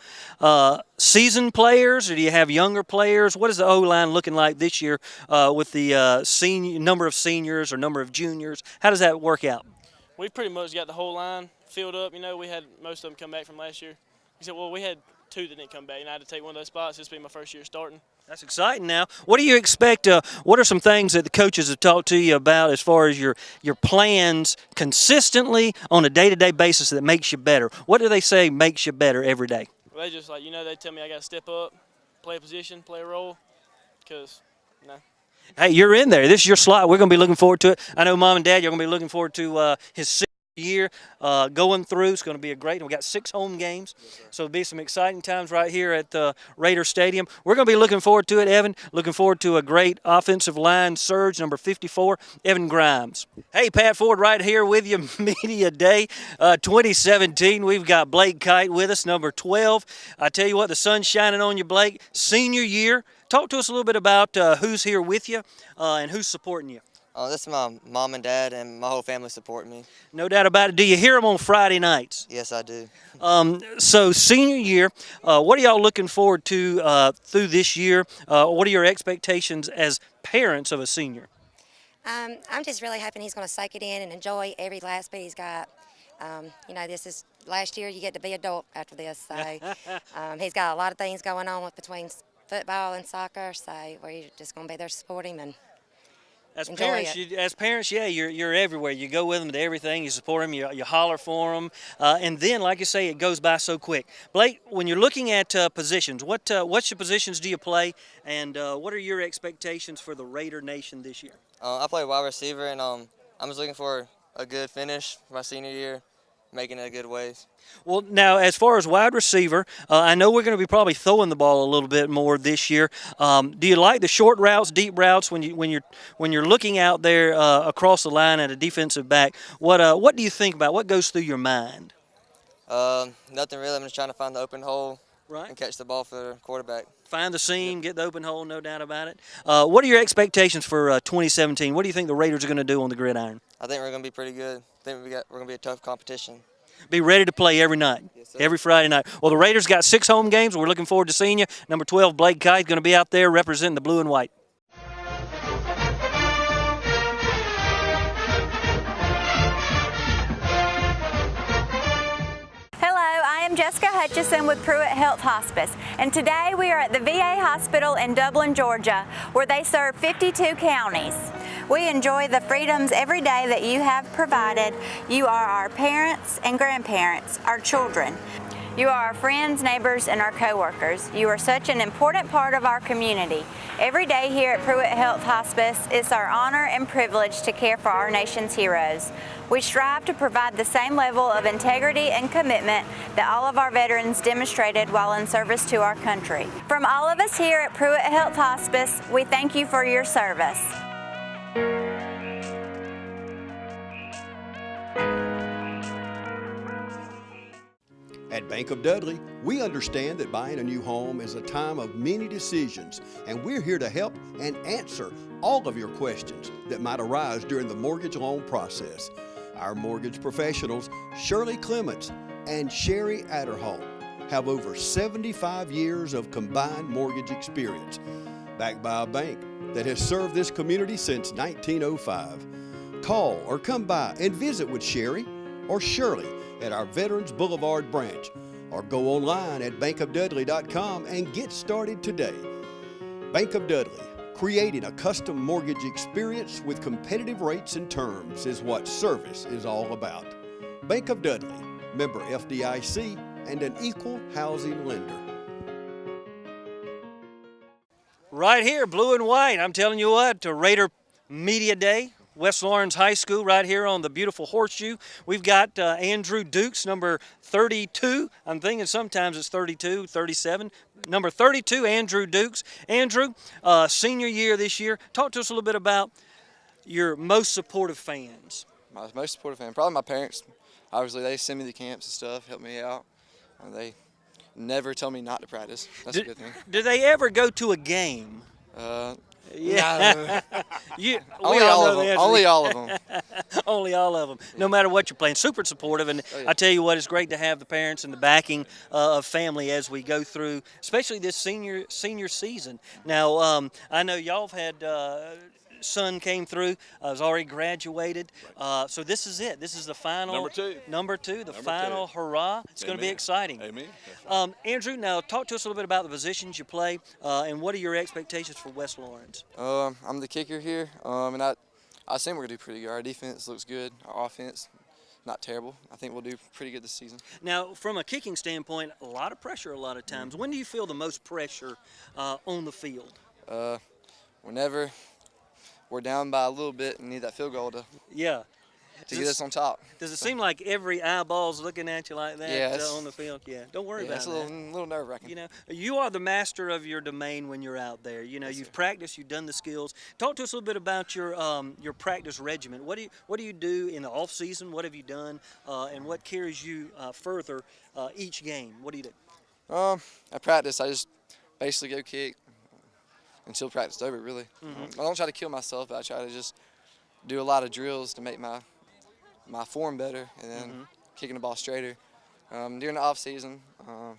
Speaker 3: seasoned players, or do you have younger players? What is the O-line looking like this year with the number of seniors or number of juniors? How does that work out?
Speaker 9: We've pretty much got the whole line filled up. You know, we had most of them come back from last year. Except, well, we had 2 that didn't come back, and I had to take one of those spots. This will be my first year starting.
Speaker 3: That's exciting now. What do you expect? What are some things that the coaches have talked to you about as far as your plans consistently on a day-to-day basis that makes you better? What do they say makes you better every day?
Speaker 9: Well, they just, like, you know, they tell me I got to step up, play a position, play a role, because,
Speaker 3: Hey, you're in there. This is your slot. We're going to be looking forward to it. I know Mom and Dad, you're going to be looking forward to his sixth year going through. It's going to be a great, and we got 6 home games, so it'll be some exciting times right here at Raider Stadium. We're going to be looking forward to it, Evan. Looking forward to a great offensive line surge, number 54, Evan Grimes. Hey, Pat Ford right here with you, Media Day 2017. We've got Blake Kite with us, number 12. I tell you what, the sun's shining on you, Blake. Senior year. Talk to us a little bit about who's here with you and who's supporting you.
Speaker 10: This is my mom and dad, and my whole family support me.
Speaker 3: No doubt about it. Do you hear them on Friday nights?
Speaker 10: Yes, I do.
Speaker 3: So senior year, what are y'all looking forward to through this year? What are your expectations as parents of a senior?
Speaker 11: I'm just really hoping he's going to soak it in and enjoy every last bit he's got. You know, this is last year you get to be adult after this, so he's got a lot of things going on between football and soccer, so we're just going to be there to support him and
Speaker 3: As parents, yeah, you're everywhere. You go with them to everything. You support them. You holler for them, and then, like you say, it goes by so quick. Blake, when you're looking at positions, what's your positions do you play, and what are your expectations for the Raider Nation this year?
Speaker 10: I play wide receiver, and I'm just looking for a good finish for my senior year, making it a good ways.
Speaker 3: Well, now, as far as wide receiver, I know we're going to be probably throwing the ball a little bit more this year. Do you like the short routes, deep routes when you're looking out there across the line at a defensive back? What do you think about? What goes through your mind?
Speaker 10: Nothing really. I'm just trying to find the open hole and catch the ball for the quarterback.
Speaker 3: Find the seam, get the open hole, no doubt about it. What are your expectations for 2017? What do you think the Raiders are going to do on the gridiron?
Speaker 10: I think we're going to be pretty good. I think we're going to be a tough competition.
Speaker 3: Be ready to play every night, every Friday night. Well, the Raiders got 6 home games. We're looking forward to seeing you. Number 12, Blake Kite, going to be out there representing the blue and white.
Speaker 12: I'm Jessica Hutchison with Pruitt Health Hospice, and today we are at the VA Hospital in Dublin, Georgia, where they serve 52 counties. We enjoy the freedoms every day that you have provided. You are our parents and grandparents, our children. You are our friends, neighbors, and our coworkers. You are such an important part of our community. Every day here at Pruitt Health Hospice, it's our honor and privilege to care for our nation's heroes. We strive to provide the same level of integrity and commitment that all of our veterans demonstrated while in service to our country. From all of us here at Pruitt Health Hospice, we thank you for your service.
Speaker 14: At Bank of Dudley, we understand that buying a new home is a time of many decisions, and we're here to help and answer all of your questions that might arise during the mortgage loan process. Our mortgage professionals, Shirley Clements and Sherry Adderhall, have over 75 years of combined mortgage experience, backed by a bank that has served this community since 1905. Call or come by and visit with Sherry or Shirley at our Veterans Boulevard branch, or go online at bankofdudley.com and get started today. Bank of Dudley, creating a custom mortgage experience with competitive rates and terms is what service is all about. Bank of Dudley, member FDIC, and an equal housing lender.
Speaker 3: Right here, blue and white. I'm telling you what, to Raider Media Day. West Lawrence High School right here on the beautiful Horseshoe. We've got Andrew Dukes, number 32. I'm thinking sometimes it's 32, 37. Number 32, Andrew Dukes. Andrew, senior year this year. Talk to us a little bit about your most supportive fans.
Speaker 15: My most supportive fan, probably my parents. Obviously, they send me to camps and stuff, help me out. They never tell me not to practice. That's a good thing.
Speaker 3: Do they ever go to a game? Yeah.
Speaker 15: Only all of them. Only all of them.
Speaker 3: Only all of them. No matter what you're playing, super supportive. And I tell you what, it's great to have the parents and the backing of family as we go through, especially this senior season. Now, I know y'all have had. Son came through, has already graduated. So this is it. This is the final. Number two, the final hurrah. It's going to be exciting.
Speaker 16: Amen.
Speaker 3: Andrew, now talk to us a little bit about the positions you play and what are your expectations for West Lawrence?
Speaker 15: I'm the kicker here, and I assume we're going to do pretty good. Our defense looks good. Our offense, not terrible. I think we'll do pretty good this season.
Speaker 3: Now, from a kicking standpoint, a lot of pressure a lot of times. When do you feel the most pressure on the field?
Speaker 15: Whenever we're down by a little bit and need that field goal to get us on top.
Speaker 3: Does it seem like every eyeball's looking at you like that on the field? Yeah, don't worry about it.
Speaker 15: It's a little nerve-wracking.
Speaker 3: You know, you are the master of your domain when you're out there. You know, you've practiced, you've done the skills. Talk to us a little bit about your practice regimen. What do you do in the off season? What have you done, and what carries you further each game? What do you do?
Speaker 15: I practice. I just basically go kick until practice is over, really. I don't try to kill myself, but I try to just do a lot of drills to make my form better and then kicking the ball straighter. During the off season, I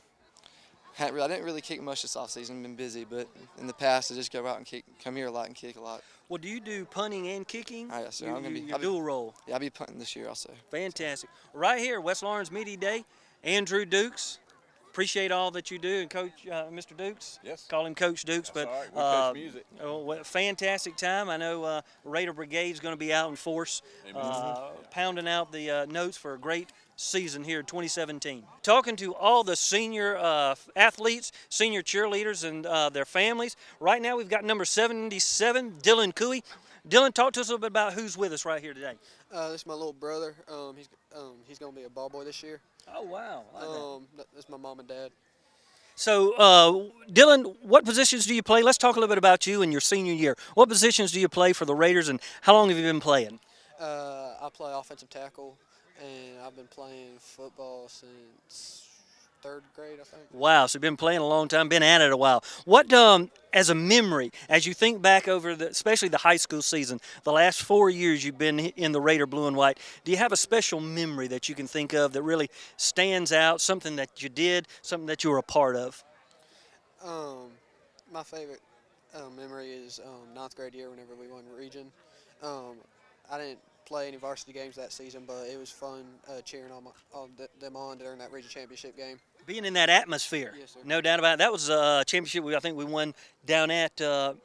Speaker 15: didn't really kick much this off season. Been busy, but in the past I just go out and come here a lot and kick a lot.
Speaker 3: Well, do you do punting and kicking?
Speaker 15: Yes, sir.
Speaker 3: I'm gonna be dual role.
Speaker 15: Yeah, I'll be punting this year also.
Speaker 3: Fantastic. Right here, West Lawrence Media Day. Andrew Dukes. Appreciate all that you do, and Coach Mr. Dukes.
Speaker 16: Yes.
Speaker 3: Call him Coach Dukes,
Speaker 16: That's
Speaker 3: but
Speaker 16: all right. We coach music.
Speaker 3: Fantastic time. I know Raider Brigade's going to be out in force, pounding out the notes for a great season here in 2017. Talking to all the senior athletes, senior cheerleaders, and their families. Right now, we've got number 77, Dillon Cuy. Dillon, talk to us a little bit about who's with us right here today.
Speaker 17: This is my little brother. He's going to be a ball boy this year.
Speaker 3: Oh, wow.
Speaker 17: That's my mom and dad.
Speaker 3: So, Dillon, what positions do you play? Let's talk a little bit about you and your senior year. What positions do you play for the Raiders, and how long have you been playing?
Speaker 17: I play offensive tackle, and I've been playing football since 3rd grade, I think.
Speaker 3: Wow, so you've been playing a long time, been at it a while. What, as a memory, as you think back over, especially the high school season, the last 4 years you've been in the Raider blue and white, do you have a special memory that you can think of that really stands out, something that you did, something that you were a part of?
Speaker 17: My favorite memory is 9th grade year whenever we won region. I didn't play any varsity games that season, but it was fun cheering them on during that region championship game.
Speaker 3: Being in that atmosphere,
Speaker 17: yes, sir.
Speaker 3: No doubt about it. That was a championship I think we won down at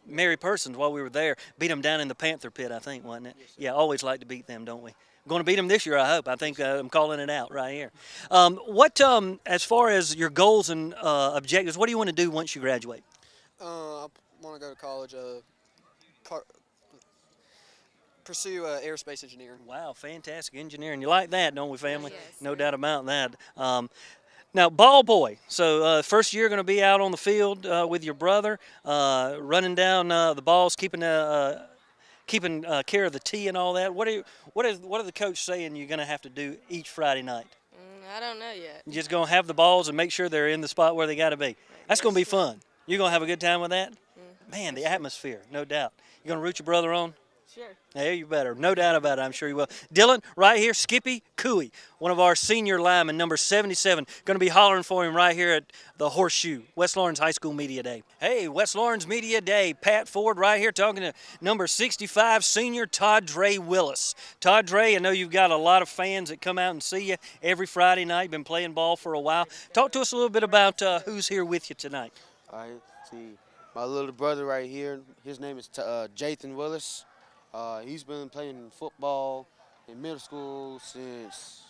Speaker 3: Mary Persons while we were there. Beat them down in the Panther Pit, I think, wasn't it?
Speaker 17: Yes,
Speaker 3: yeah, always like to beat them, don't we? We're going to beat them this year, I hope. I think I'm calling it out right here. As far as your goals and objectives, what do you want to do once you graduate?
Speaker 17: I want to go to college, pursue aerospace engineering.
Speaker 3: Wow, fantastic engineering. You like that, don't we, family?
Speaker 17: Yes.
Speaker 3: No doubt about that. Now, ball boy. So first year going to be out on the field with your brother, running down the balls, keeping care of the tee and all that. What are the coach saying you're going to have to do each Friday night?
Speaker 8: I don't know yet.
Speaker 3: You're just going to have the balls and make sure they're in the spot where they got to be. That's going to be fun. You're going to have a good time with that? Man, the atmosphere, no doubt. You going to root your brother on?
Speaker 8: Sure.
Speaker 3: Yeah, you better. No doubt about it. I'm sure you will. Dillon, right here, Skippy Cuy, one of our senior linemen, number 77. Going to be hollering for him right here at the Horseshoe, West Lawrence High School Media Day. Hey, West Lawrence Media Day. Pat Ford right here talking to number 65, senior Todd Ray Willis. Todd Ray, I know you've got a lot of fans that come out and see you every Friday night. You've been playing ball for a while. Talk to us a little bit about who's here with you tonight.
Speaker 18: All right, see, my little brother right here, his name is Jathan Willis. He's been playing football in middle school since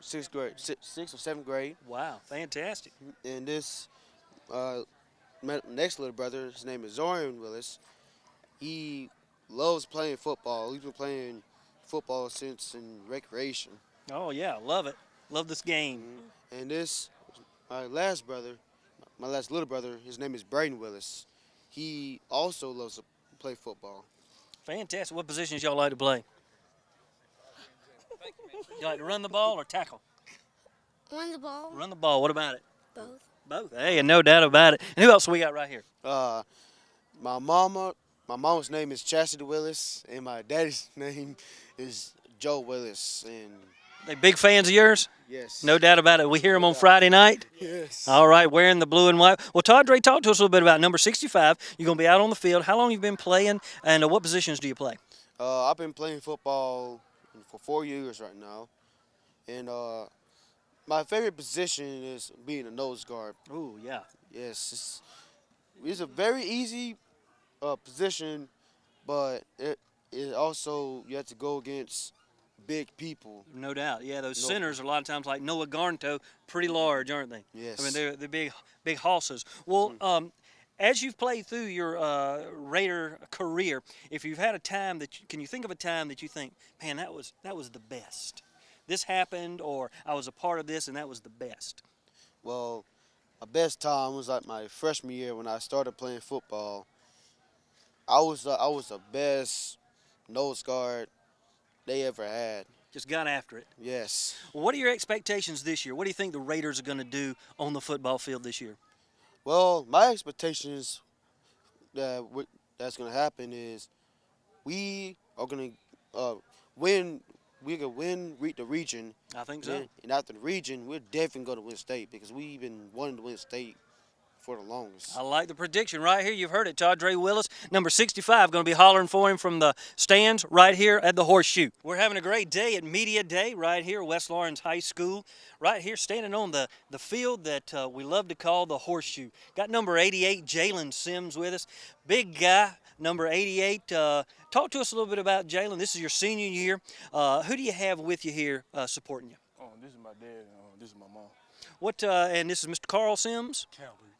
Speaker 18: 6th grade, 6th or 7th grade.
Speaker 3: Wow, fantastic.
Speaker 18: And this next little brother, his name is Zorian Willis. He loves playing football. He's been playing football since in recreation.
Speaker 3: Oh, yeah, love it. Love this game.
Speaker 18: And this, my last little brother, his name is Braden Willis. He also loves to play football.
Speaker 3: Fantastic. What positions y'all like to play? You like to run the ball or tackle?
Speaker 19: Run the ball.
Speaker 3: Run the ball. What about it?
Speaker 19: Both.
Speaker 3: Both. Hey, and no doubt about it. And who else we got right here?
Speaker 18: My mom's name is Chastity Willis, and my daddy's name is Joe Willis. And
Speaker 3: They big fans of yours?
Speaker 18: Yes.
Speaker 3: No doubt about it. We hear them on Friday night?
Speaker 18: Yes.
Speaker 3: All right, wearing the blue and white. Well, Todd Ray, talk to us a little bit about number 65. You're going to be out on the field. How long have you been playing, and what positions do you play?
Speaker 18: I've been playing football for 4 years right now, and my favorite position is being a nose guard.
Speaker 3: Ooh, yeah.
Speaker 18: Yes, it's a very easy position, but it also you have to go against big people.
Speaker 3: No doubt. Yeah, those centers are a lot of times like Noah Garnto, pretty large, aren't they?
Speaker 18: Yes.
Speaker 3: I mean, they're big hosses. Well, as you've played through your Raider career, if you've had a time can you think of a time that you think, man, that was the best? This happened, or I was a part of this, and that was the best.
Speaker 18: Well, my best time was like my freshman year when I started playing football. I was the best nose guard they ever had.
Speaker 3: Just got after it.
Speaker 18: Yes.
Speaker 3: Well, what are your expectations this year? What do you think the Raiders are going to do on the football field this year?
Speaker 18: Well, my expectations that's going to happen is we are going to win. We can win the region.
Speaker 3: I think so.
Speaker 18: And after the region, we're definitely going to win state because we've been wanting to win state for the longest.
Speaker 3: I like the prediction right here. You've heard it. Todd Ray Willis, number 65, going to be hollering for him from the stands right here at the Horseshoe. We're having a great day at Media Day right here at West Lawrence High School. Right here standing on the field that we love to call the Horseshoe. Got number 88, Jalen Simms, with us. Big guy, number 88. Talk to us a little bit about Jalen. This is your senior year. Who do you have with you here supporting you?
Speaker 26: Oh, this is my dad. This is my mom.
Speaker 3: And this is Mr. Carl Simms?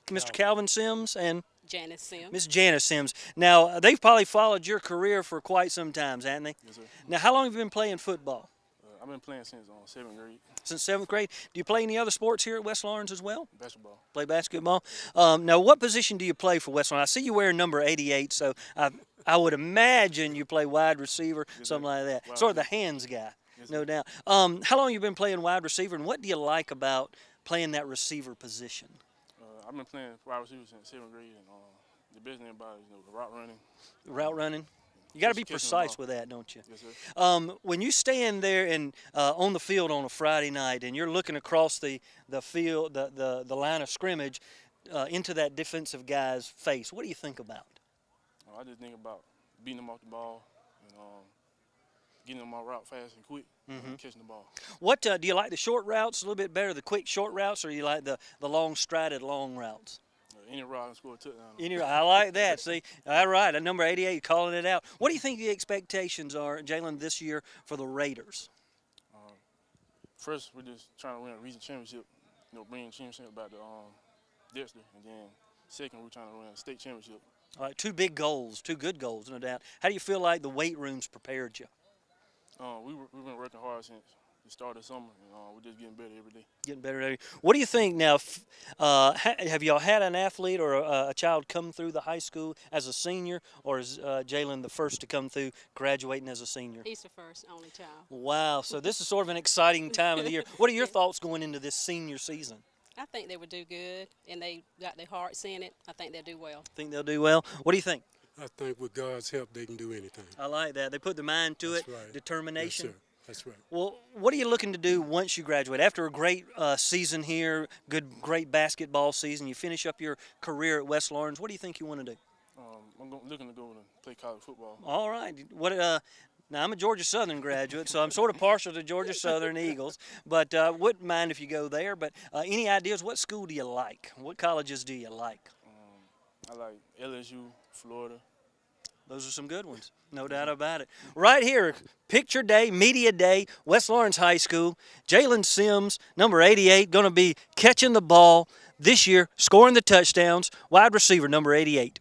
Speaker 3: Mr. Calvin Simms and
Speaker 1: Janice Simms.
Speaker 3: Miss Janice Simms. Now, they've probably followed your career for quite some time, haven't they?
Speaker 26: Yes, sir.
Speaker 3: Now, how long have you been playing football?
Speaker 26: I've been playing since 7th grade.
Speaker 3: Since 7th grade. Do you play any other sports here at West Lawrence as well?
Speaker 26: Basketball.
Speaker 3: Play basketball. Now, what position do you play for West Lawrence? I see you wearing number 88, so I would imagine you play wide receiver, something like that. Sort of the hands guy, no doubt. How long have you been playing wide receiver, and what do you like about playing that receiver position?
Speaker 26: I've been playing wide receiver since 7th grade, and the best thing about it is the route running.
Speaker 3: Route running? You got to be precise with that, don't you?
Speaker 26: Yes, sir.
Speaker 3: When you stand there and on the field on a Friday night, and you're looking across the field, the line of scrimmage, into that defensive guy's face, what do you think about?
Speaker 26: I just think about beating them off the ball and getting them on my route fast and quick, and catching the ball.
Speaker 3: What do you like the short routes a little bit better, the quick short routes, or you like the long strided long routes?
Speaker 26: Any route and score a touchdown.
Speaker 3: I like that. See, all right, at number 88, calling it out. What do you think the expectations are, Jalen, this year for the Raiders?
Speaker 26: First, we're just trying to win a region championship. Bring a championship back to Dexter, and then second, we're trying to win a state championship.
Speaker 3: All right, two big goals, two good goals, no doubt. How do you feel like the weight room's prepared you?
Speaker 26: We've been working hard since the start of summer, and we're just getting better every day.
Speaker 3: Getting better every day. What do you think now? Have y'all had an athlete or a child come through the high school as a senior, or is Jalen the first to come through graduating as a senior?
Speaker 1: He's the first, only child.
Speaker 3: Wow, so this is sort of an exciting time of the year. What are your thoughts going into this senior season?
Speaker 1: I think they would do good, and they got their hearts in it. I think they'll do well.
Speaker 3: Think they'll do well? What do you think?
Speaker 2: I think with God's help, they can do anything.
Speaker 3: I like that. They put their mind to it,
Speaker 2: right.
Speaker 3: Determination.
Speaker 2: Yes, sir. That's right.
Speaker 3: Well, what are you looking to do once you graduate? After a great season here, great basketball season, you finish up your career at West Lawrence, what do you think you want to do?
Speaker 26: I'm looking to go and play college football.
Speaker 3: All right. Now, I'm a Georgia Southern graduate, so I'm sort of partial to Georgia Southern Eagles, but wouldn't mind if you go there. But any ideas? What school do you like? What colleges do you like?
Speaker 26: I like LSU, Florida.
Speaker 3: Those are some good ones, no doubt about it. Right here, picture day, media day, West Lawrence High School. Jalen Simms, number 88, going to be catching the ball this year, scoring the touchdowns, wide receiver, number 88.